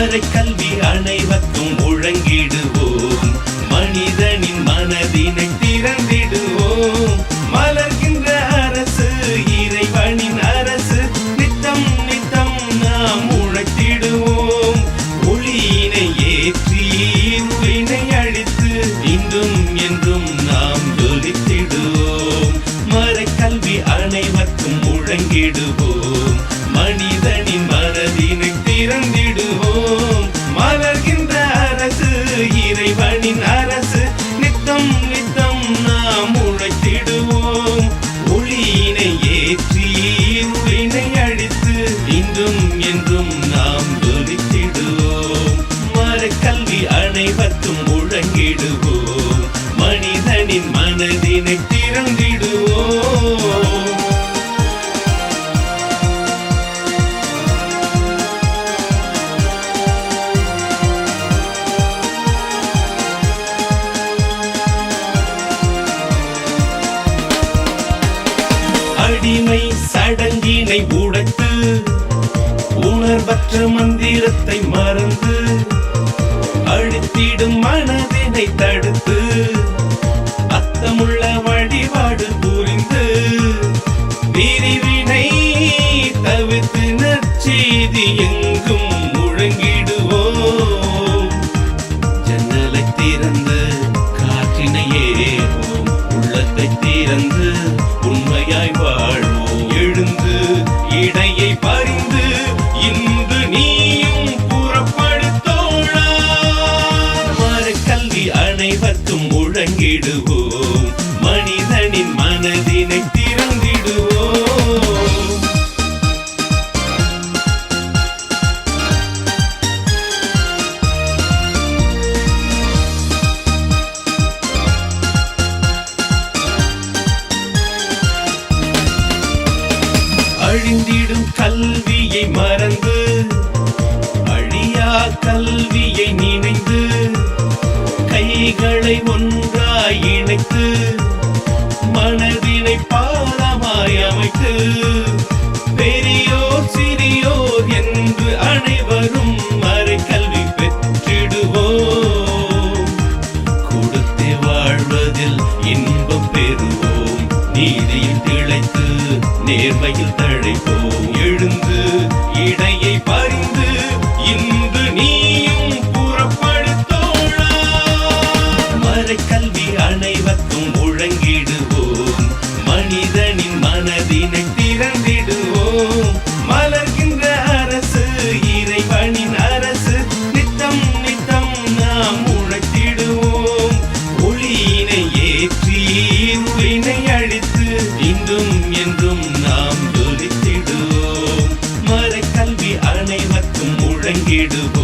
மறைக்கல்வி அனைவருக்கும் முழங்கிடுவோம். மனிதனின் மனதினை திறந்திடுவோம். மலர்கின்ற அரசு இறைவனின் அரசு, நித்தம் நித்தம் நாம் உழைத்திடுவோம். ஒளியினை ஏற்றி இருளினை அழித்து இன்றும் என்றும் நாம் ஜொலித்திடுவோம். மறைக்கல்வி அனைவருக்கும் முழங்கிடுவோம். மனிதனின் மனதினை திறந்திடுவோம். மலர்கின்ற அரசு இறைவனின் அரசு, நித்தம் நித்தம் நாம் உழைத்திடுவோம். ஒளியினை ஏற்றி இருளினை அழித்து இன்றும் என்றும் நாம் ஜொலித்திடுவோம். மறைக்கல்வி அனைவருக்கும் முழங்கிடுவோம். மனிதனின் மனதினை திறந்திடுவோம். அடிமை சடங்கினை உடைத்து உணர்வற்ற மந்திரத்தை மறந்து அழித்திடும் மனதினை தடுத்து அர்த்தமுள்ள வழிபாடு புரிந்து பிரிவினை தவிர்த்து நற்செய்தி எங்கும் முழங்கிடுவோம். ஜன்னலை திறந்து காற்றினை ஏறுவோம். உள்ளத்தை திறந்து உண்மையாய் வாழ்வோம். எழுந்து இடையை பறிந்து இன்று நீயும் புறப்படுத்தோழா. மறைக்கல்வி அனைவருக்கும் முழங்கிடுவோம். மனிதனின் மனதினை திறந்திடுவோம். அழிந்திடும் கல்வியை மறந்து அழியா கல்வியை நினைந்து கைகளை ஒன்றாய் இணைத்து மனதினை பாலமாய் அமைத்து பெரியோர் சிறியோர் என்று அனைவரும் மறைக்கல்வி பெற்றிடுவோம். கொடுத்து வாழ்வதில் இன்பம் பெறுவோம். நீதியில் திளைத்து நேர்மையில் தழைப்போம். எழுந்து இடையை பறிந்து இன்று நீயும் புறப்படுத்தோழா. மறைக்கல்வி அனைவருக்கும் முழங்கிடுவோம். மனிதனின் மனதினை திறந்திடுவோம். மலர்கின்ற அரசு இறைவனின் அரசு, நித்தம் நித்தம் நாம் உழைத்திடுவோம். ஒளியினை ஏற்றி இருளினை அழித்து இன்றும் என்றும் நாம் ஜொலித்திடுவோம். மறைக்கல்வி அனைவருக்கும் முழங்கிடுவோம்.